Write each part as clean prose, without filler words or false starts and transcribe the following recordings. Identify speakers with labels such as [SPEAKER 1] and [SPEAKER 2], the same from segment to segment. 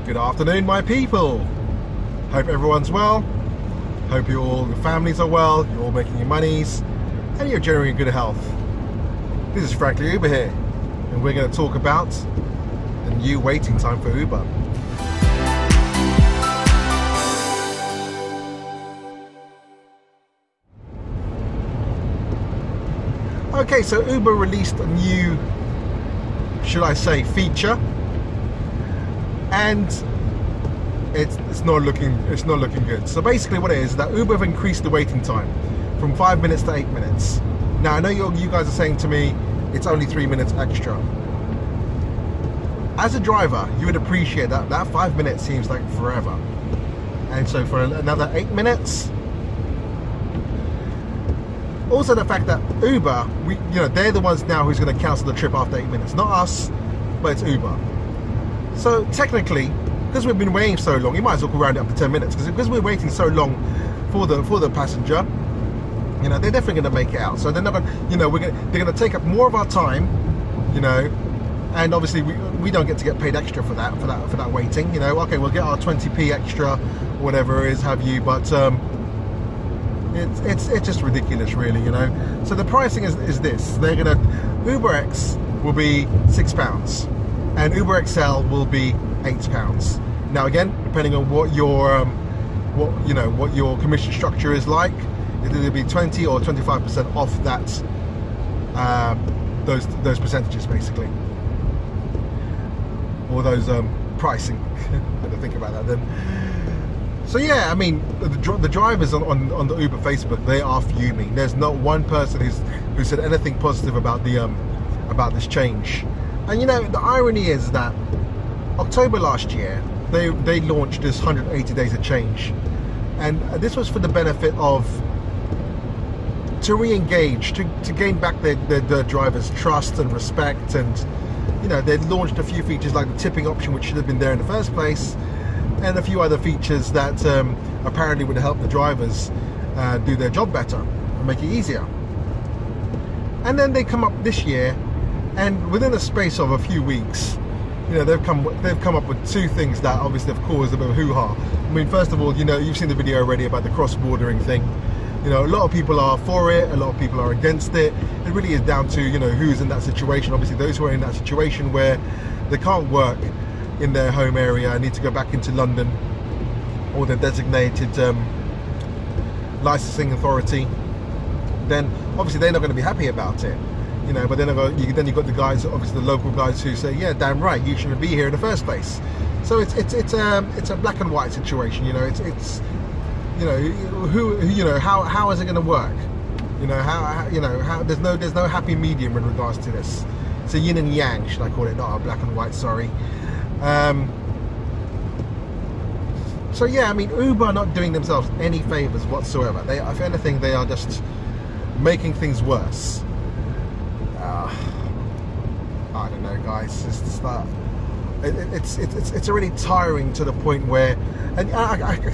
[SPEAKER 1] Good afternoon, my people. Hope everyone's well. Hope your families are well, you're all making your monies, and you're generally in good health. This is Frankly Uber here, and we're going to talk about the new waiting time for Uber. Okay, so Uber released a new, should I say, feature, and it's not looking good. So basically, what it is that Uber have increased the waiting time from 5 minutes to 8 minutes. Now I know you guys are saying to me it's only 3 minutes extra. As a driver, you would appreciate that 5 minutes seems like forever, and so for another 8 minutes. Also, the fact that Uber, they're the ones now who's going to cancel the trip after 8 minutes, not us, but it's Uber. So technically, because we've been waiting so long, you might as well round it up to 10 minutes. Because we're waiting so long for the passenger, they're definitely going to make it out. So they're not going, they're going to take up more of our time, and obviously we don't get to get paid extra for that waiting. Okay, we'll get our 20p extra, or whatever it is, have you? But it's just ridiculous, really. So the pricing is this: they're going to UberX will be £6, and Uber XL will be £8. Now again, depending on what your commission structure is like, it'll either be 20 or 25% off that those percentages, basically, or those pricing. Had to think about that then. So yeah, I mean, the drivers on the Uber Facebook, they are fuming. There's not one person who said anything positive about this change. And the irony is that October last year, they launched this 180 days of change, and this was for the benefit of to re-engage, to gain back their drivers' trust and respect. And they launched a few features like the tipping option, which should have been there in the first place, and a few other features that apparently would help the drivers do their job better and make it easier. And then they come up this year, and within a space of a few weeks, they've come up with two things that obviously have caused a bit of hoo-ha. I mean, first of all, you've seen the video already about the cross-bordering thing. A lot of people are for it, a lot of people are against it. It really is down to who's in that situation. Obviously, those who are in that situation where they can't work in their home area and need to go back into London or their designated licensing authority, then obviously they're not going to be happy about it. But then you've got the guys, obviously the local guys, who say, yeah, damn right, you shouldn't be here in the first place. So it's a black and white situation. How is it going to work? How there's no happy medium in regards to this. It's a yin and yang, should I call it, not a black and white. Sorry. So yeah, I mean, Uber are not doing themselves any favors whatsoever. If anything, they are just making things worse. I don't know, guys. It's just that it's already tiring to the point where, and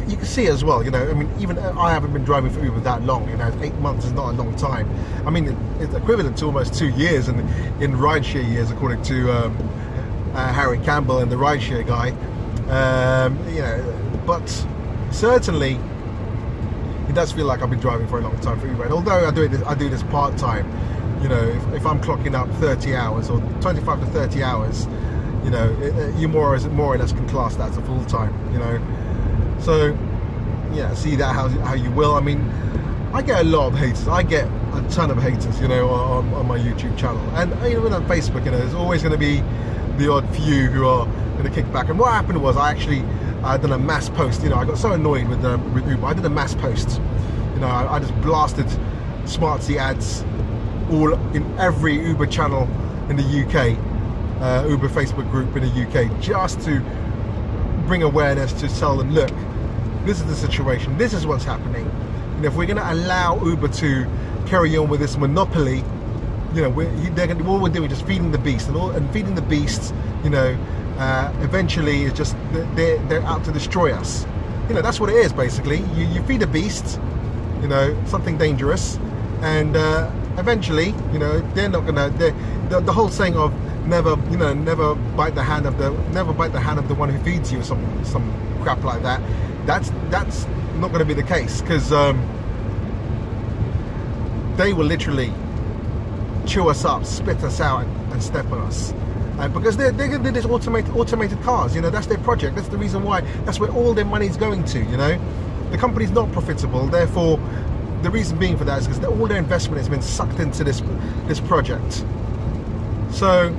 [SPEAKER 1] you can see as well. I mean, even I haven't been driving for Uber that long. 8 months is not a long time. I mean, it's equivalent to almost 2 years in rideshare years, according to Harry Campbell and the rideshare guy. But certainly it does feel like I've been driving for a long time for Uber. And although I do this part time. If I'm clocking up 30 hours or 25 to 30 hours, you more or less can class that as a full time. So yeah, see that how you will. I mean, I get a lot of haters. I get a ton of haters, on my YouTube channel, and even on Facebook. There's always going to be the odd few who are going to kick back. And what happened was I done a mass post. I got so annoyed with Uber. I did a mass post. I just blasted Smartzi ads all in every Uber channel in the UK, Uber Facebook group in the UK, just to bring awareness, to tell them, look, this is the situation, this is what's happening. If we're going to allow Uber to carry on with this monopoly, all we're doing is just feeding the beast, and feeding the beast, eventually is just they're out to destroy us. That's what it is, basically. You feed a beast, something dangerous, and eventually, they're not gonna. The whole saying of never bite the hand of the one who feeds you, or some crap like that. That's not going to be the case, because they will literally chew us up, spit us out, and step on us. Because they're going to do this automated cars. That's their project. That's the reason why. That's where all their money's going to. The company's not profitable. Therefore, the reason being for that is because all their investment has been sucked into this project. So,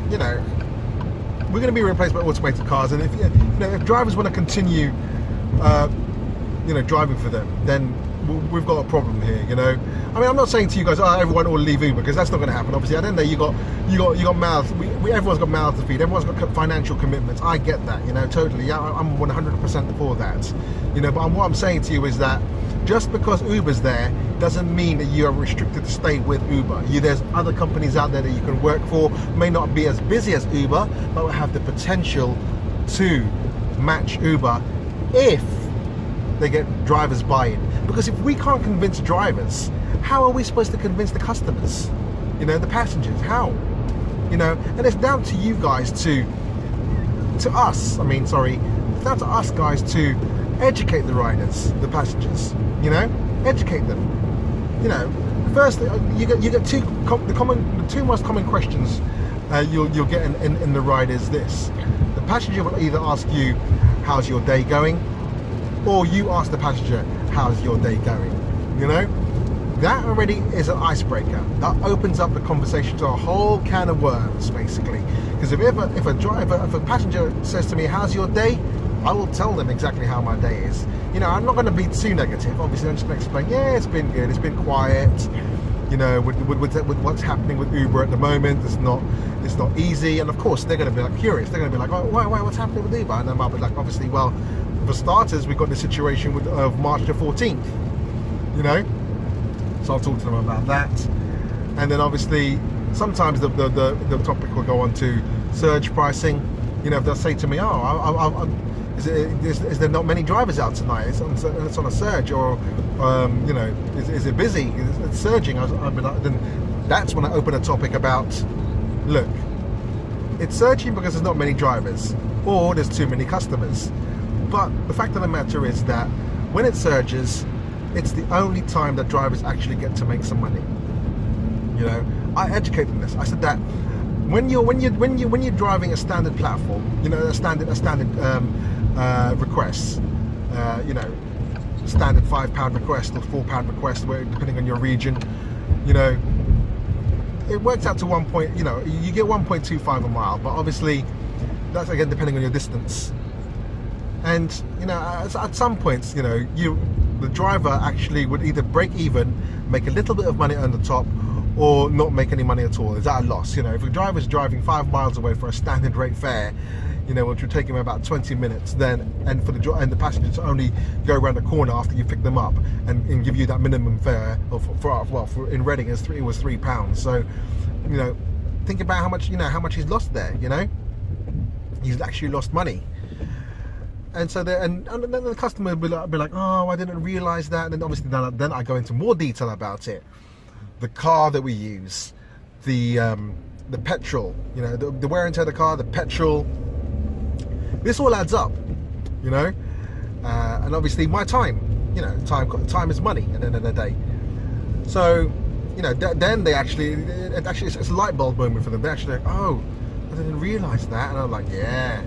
[SPEAKER 1] we're going to be replaced by automated cars. And if drivers want to continue, driving for them, then we've got a problem here. I mean, I'm not saying to you guys, everyone will leave Uber, because that's not going to happen. Obviously, at the end of the day, you got mouths. Everyone's got mouths to feed. Everyone's got financial commitments. I get that. Totally. Yeah, I'm 100% for that. But what I'm saying to you is that just because Uber's there doesn't mean that you are restricted to stay with Uber. There's other companies out there that you can work for. May not be as busy as Uber, but will have the potential to match Uber if they get drivers buy-in. Because if we can't convince drivers, how are we supposed to convince the customers? The passengers, how? And it's down to you guys it's down to us guys to educate the riders, the passengers, educate them. First, you get the two most common questions you'll get in the ride is this. The passenger will either ask you, how's your day going? Or you ask the passenger, how's your day going? That already is an icebreaker. That opens up the conversation to a whole can of worms, basically. Because if a passenger says to me, how's your day? I will tell them exactly how my day is. I'm not going to be too negative. Obviously, I'm just going to explain, yeah, it's been good, it's been quiet. With what's happening with Uber at the moment, it's not easy. And of course, they're going to be curious. They're going to be like, oh, why, what's happening with Uber? And then I'll be like, obviously, well, for starters, we've got the situation of March the 14th, so I'll talk to them about that. And then obviously sometimes the topic will go on to surge pricing. If they'll say to me, is there not many drivers out tonight? It's on a surge, or is it busy? It's surging. Then that's when I open a topic about, look, it's surging because there's not many drivers, or there's too many customers. But the fact of the matter is that when it surges, it's the only time that drivers actually get to make some money. I educated them this. I said that when you're driving a standard platform, a standard requests, standard £5 request or £4 request, where depending on your region, it works out to you get 1.25 a mile, but obviously that's again depending on your distance. And at some points, the driver actually would either break even, make a little bit of money on the top, or not make any money at all. Is that a loss? If a driver's driving 5 miles away for a standard rate fare, which would take him about 20 minutes, then and the passenger to only go around the corner after you pick them up and give you that minimum fare for in Reading it was £3. So think about how much he's lost there. He's actually lost money. And so and then the customer will be like, oh, I didn't realise that. And then obviously then I go into more detail about it. The car that we use, the petrol, the wear and tear of the car, the petrol. This all adds up, and obviously my time, time is money at the end of the day. So, then they it's a light bulb moment for them. They actually like, oh, I didn't realise that. And I'm like, yeah.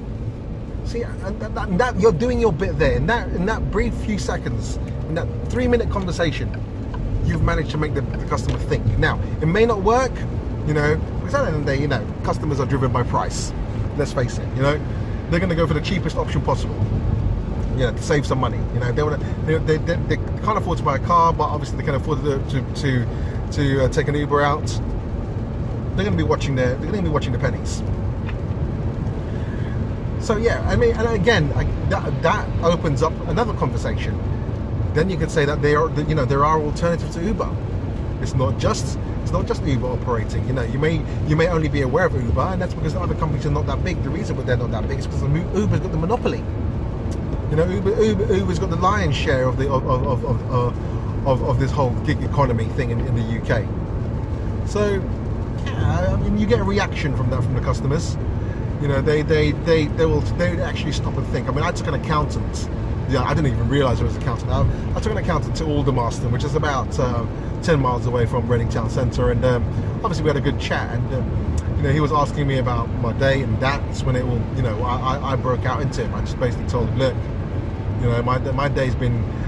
[SPEAKER 1] See, and that you're doing your bit there. In that brief few seconds, in that 3-minute conversation, you've managed to make the customer think. Now, it may not work, because at the end of the day, customers are driven by price. Let's face it, they're going to go for the cheapest option possible, to save some money. They can't afford to buy a car, but obviously they can afford to take an Uber out. They're going to be watching the pennies. So yeah, I mean, and again, that opens up another conversation. Then you could say that there are alternatives to Uber. It's not just Uber operating. You may only be aware of Uber, and that's because the other companies are not that big. The reason why they're not that big is because Uber's got the monopoly. Uber's got the lion's share of this whole gig economy thing in the UK. So I mean, you get a reaction from that from the customers. You know, they would actually stop and think. I mean, I took an accountant. Yeah, I didn't even realise it was an accountant. I took an accountant to Aldermaston, which is about 10 miles away from Reading Town Centre, and obviously we had a good chat. And you know, he was asking me about my day, and that's when it all, you know, I broke out into him. I just basically told him, look, you know, my day's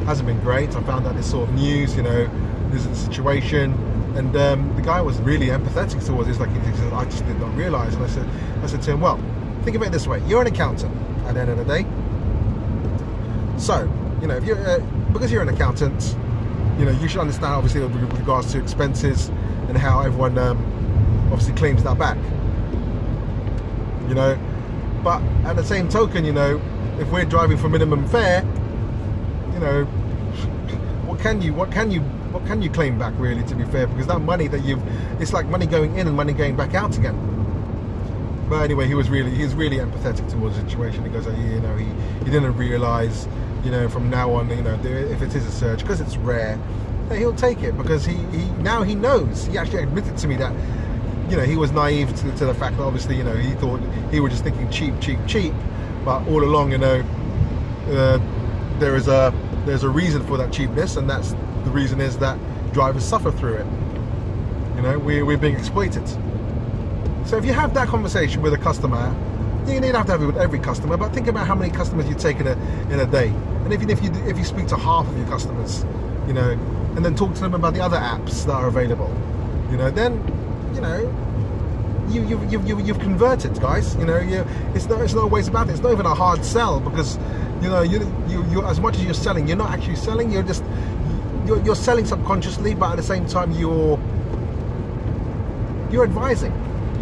[SPEAKER 1] hasn't been great. I found out this sort of news. You know, this is the situation. And the guy was really empathetic towards it. He's like, he said, I just did not realise. And I said to him, well, think of it this way: you're an accountant at the end of the day. So, you know, if you're because you're an accountant, you know, you should understand obviously with regards to expenses and how everyone obviously claims that back. You know, but at the same token, you know, if we're driving for minimum fare, you know, what can you claim back, really, to be fair? Because that money that it's like money going in and money going back out again. But anyway, he's really empathetic towards the situation. He goes, you know, he didn't realise, you know, from now on, you know, if it is a surge, because it's rare, he'll take it, because he now he knows. He actually admitted to me that, you know, he was naive to the fact that obviously, you know, he thought he was just thinking cheap, but all along, you know, there's a reason for that cheapness, and that's the reason is that drivers suffer through it. You know, we're being exploited. So if you have that conversation with a customer, you don't have to have it with every customer, but think about how many customers you take in a day. And even if you speak to half of your customers, you know, and then talk to them about the other apps that are available, you know, then, you know, you've converted, guys. You know, it's no ways about it. It's not even a hard sell, because, you know, you as much as you're selling, you're not actually selling. You're selling subconsciously, but at the same time you're advising.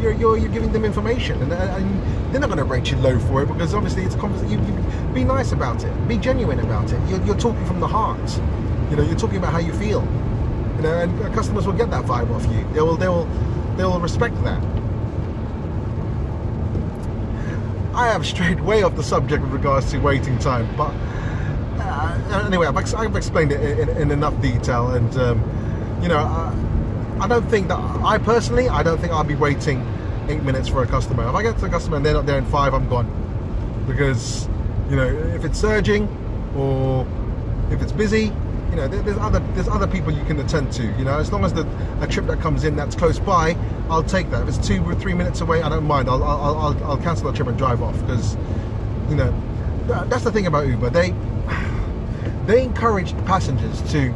[SPEAKER 1] You're giving them information, and they're not going to rate you low for it, because obviously it's a conversation. You be nice about it, be genuine about it. You're talking from the heart. You know, you're talking about how you feel. You know, and customers will get that vibe off you. They will respect that. I have strayed way off the subject with regards to waiting time, but anyway, I've explained it in enough detail, and you know, I don't think I'll be waiting 8 minutes for a customer. If I get to a customer and they're not there in 5, I'm gone, because, you know, if it's surging or if it's busy, you know, there's other people you can attend to. You know, as long as a trip that comes in that's close by, I'll take that. If it's 2 or 3 minutes away, I don't mind. I'll cancel the trip and drive off, because, you know, that's the thing about Uber. They encourage passengers to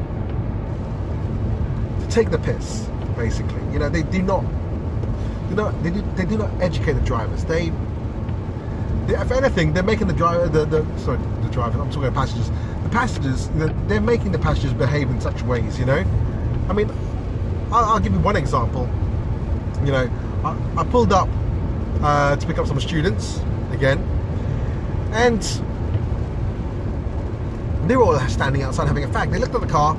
[SPEAKER 1] take the piss, basically. You know, they do not educate the drivers. They if anything, they're making the drivers. I'm talking about passengers. The passengers, they're making the passengers behave in such ways. You know, I mean, I'll give you one example. You know, I pulled up to pick up some students again, and they were all standing outside having a fag. They looked at the car,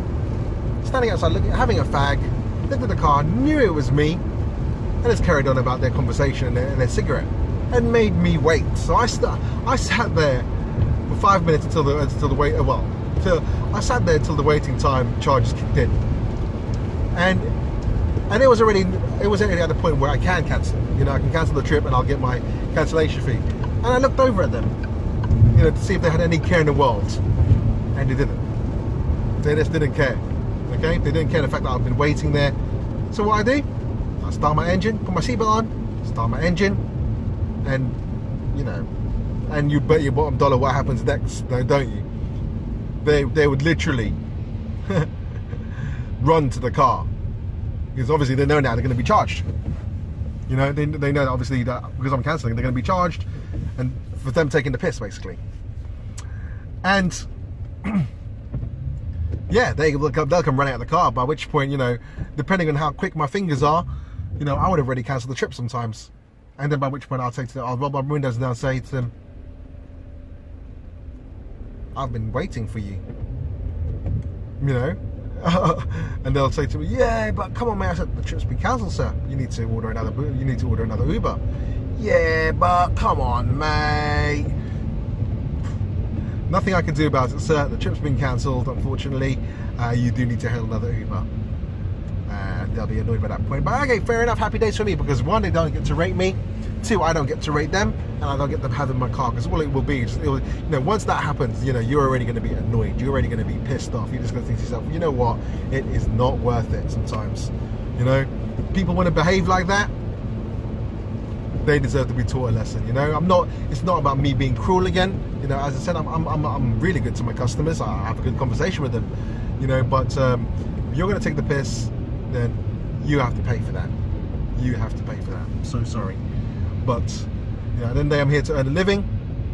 [SPEAKER 1] standing outside having a fag, looked at the car, knew it was me, and just carried on about their conversation and their cigarette, and made me wait. So I sat there for 5 minutes until the wait. I sat there until the waiting time charges kicked in, and it was already at the point where I can cancel. You know, I can cancel the trip and I'll get my cancellation fee. And I looked over at them, you know, to see if they had any care in the world, and they didn't. They just didn't care. Okay, they didn't care the fact that I've been waiting there. So what I do, I start my engine, put my seatbelt on, start my engine, and you know, and you bet your bottom dollar what happens next, don't you? They would literally run to the car, because obviously they know now they're going to be charged. You know, they know that obviously that because I'm cancelling, they're going to be charged, and for them taking the piss, basically. And yeah, they'll come running out of the car, by which point, you know, depending on how quick my fingers are, you know, I would have already cancelled the trip sometimes. And then by which point I'll roll my windows down and say to them, I've been waiting for you. You know? And they'll say to me, yeah, but come on, mate. I said, the trip's been cancelled, sir. You need to order another Uber. Yeah, but come on, mate. Nothing I can do about it, sir. The trip's been cancelled, unfortunately. You do need to hail another Uber. they'll be annoyed by that point. But okay, fair enough, happy days for me, because one, they don't get to rate me, two, I don't get to rate them, and I don't get them having my car, because all it will be is, you know, once that happens, you know, you're already going to be annoyed, you're already going to be pissed off, you're just going to think to yourself, you know what, it is not worth it sometimes. You know, people want to behave like that, they deserve to be taught a lesson. You know, it's not about me being cruel again. You know, as I said, I'm really good to my customers, I have a good conversation with them, you know, but if you're going to take the piss, then you have to pay for that. You have to pay for that. I'm so sorry. But, you know, at the end of the day, I'm here to earn a living.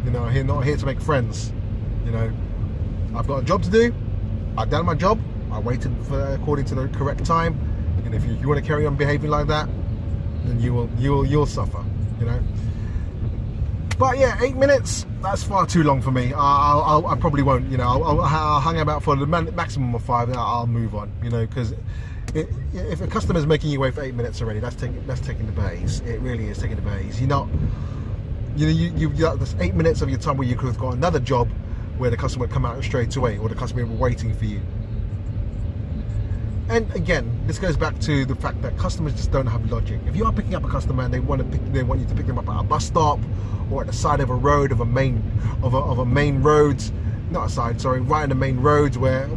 [SPEAKER 1] You know, I'm not here to make friends. You know, I've got a job to do. I've done my job. I waited for according to the correct time. And if you want to carry on behaving like that, then you'll suffer. You know. But yeah, 8 minutes, that's far too long for me. I probably won't. You know, I'll hang about for the maximum of 5, and I'll move on. You know, because if a customer's making you wait for 8 minutes already, that's taking the base. It really is taking the base. You're not, you that's 8 minutes of your time where you could have got another job where the customer would come out straight away, or the customer would be waiting for you. And again, this goes back to the fact that customers just don't have logic. If you are picking up a customer and they want you to pick them up at a bus stop, or at the side of a road, of a main road, not a side, sorry, right in the main roads where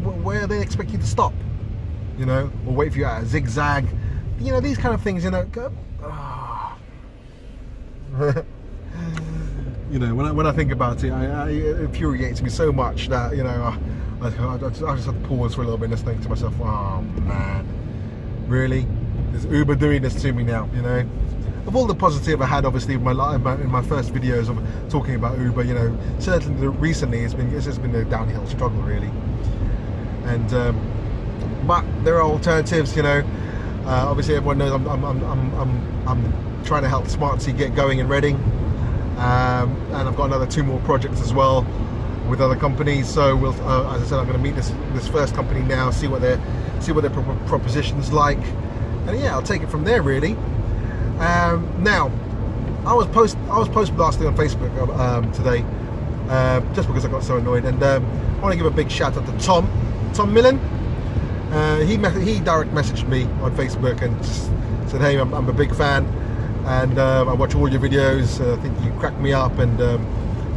[SPEAKER 1] they expect you to stop, you know, or wait for you at a zigzag, you know, these kind of things, you know. You know, when I think about it, it infuriates me so much that, you know, I just have to pause for a little bit and just think to myself, oh man, really? Is Uber doing this to me now, you know? Of all the positive I had, obviously, in my first videos of talking about Uber, you know, certainly recently it's just been a downhill struggle, really. And but there are alternatives, you know. Obviously, everyone knows I'm trying to help Smartzi get going in Reading, and I've got another 2 more projects as well with other companies. So we'll, as I said, I'm going to meet this first company now, see what their proposition's like, and yeah, I'll take it from there, really. Now, I was post blasting on Facebook today, just because I got so annoyed, and I want to give a big shout out to Tom Millen. He direct messaged me on Facebook and just said, hey, I'm a big fan, and I watch all your videos. I think you crack me up, and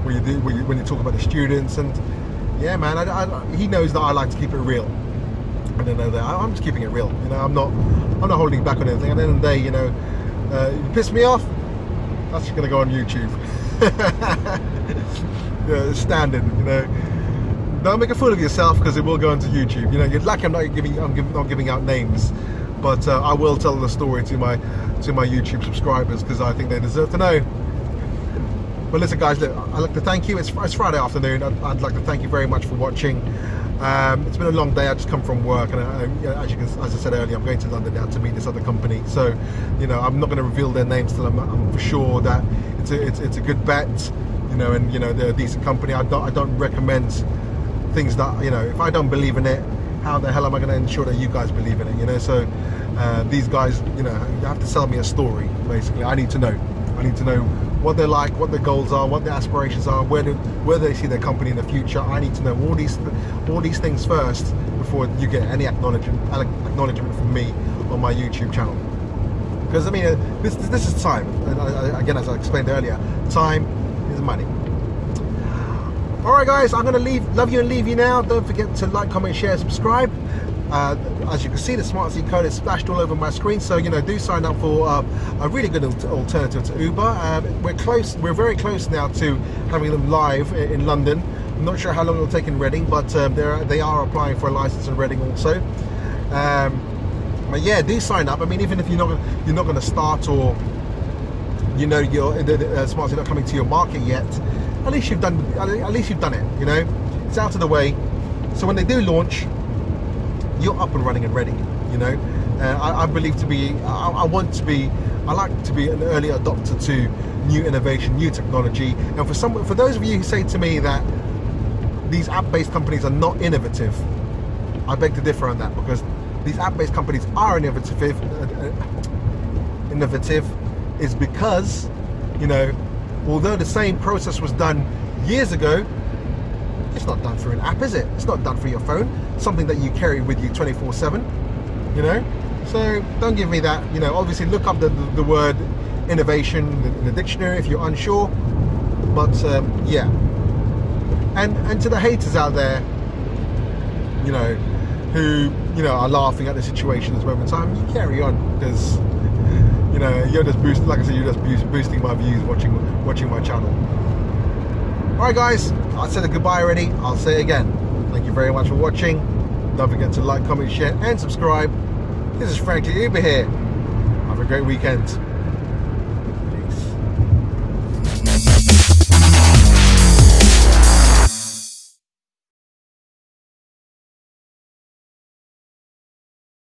[SPEAKER 1] when you talk about the students, and yeah, man, he knows that I like to keep it real. I don't know that I'm just keeping it real. You know, I'm not holding back on anything. At the end of the day, you know, you piss me off, that's just gonna go on YouTube. Yeah, standard. You know, don't make a fool of yourself, because it will go onto YouTube. You know, you're lucky I'm not giving out names, but I will tell the story to my YouTube subscribers, because I think they deserve to know. But listen, guys, look, I'd like to thank you. It's Friday afternoon. I'd like to thank you very much for watching. It's been a long day. I just come from work, and as I said earlier, I'm going to London now to meet this other company. So, you know, I'm not going to reveal their names till I'm for sure that it's a good bet. You know, and you know, they're a decent company. I don't recommend things that, you know, if I don't believe in it, how the hell am I going to ensure that you guys believe in it? You know, so these guys, you know, you have to sell me a story. Basically, I need to know what they're like, what their goals are, what their aspirations are, where they see their company in the future. I need to know all these things first before you get any acknowledgement from me on my YouTube channel. Because I mean, this is time, and again, as I explained earlier, time is money. All right, guys, I'm gonna love you and leave you now. Don't forget to like, comment, share, subscribe. As you can see, the Smartzi code is splashed all over my screen, so you know, do sign up for a really good alternative to Uber. We're very close now to having them live in London. I'm not sure how long it'll take in Reading, but they are applying for a license in Reading also. But yeah, do sign up. I mean, even if you're not going to start, or you know, Smartzi not coming to your market yet, at least you've done it. You know, it's out of the way, so when they do launch, you're up and running and ready. You know, I like to be an early adopter to new innovation, new technology. And for those of you who say to me that these app-based companies are not innovative, I beg to differ on that, because these app-based companies are innovative. Innovative is because, you know, although the same process was done years ago, it's not done through an app, is it? It's not done through your phone, something that you carry with you 24/7, you know? So don't give me that. You know, obviously look up the word innovation in the dictionary if you're unsure. But yeah, and to the haters out there, you know, who are laughing at the situation at this moment in time, you carry on, because you know you're just boosting. Like I said, you're just boosting my views watching my channel. All right, guys, I said a goodbye already. I'll say it again. Thank you very much for watching. Don't forget to like, comment, share, and subscribe. This is Frank the Uber here. Have a great weekend.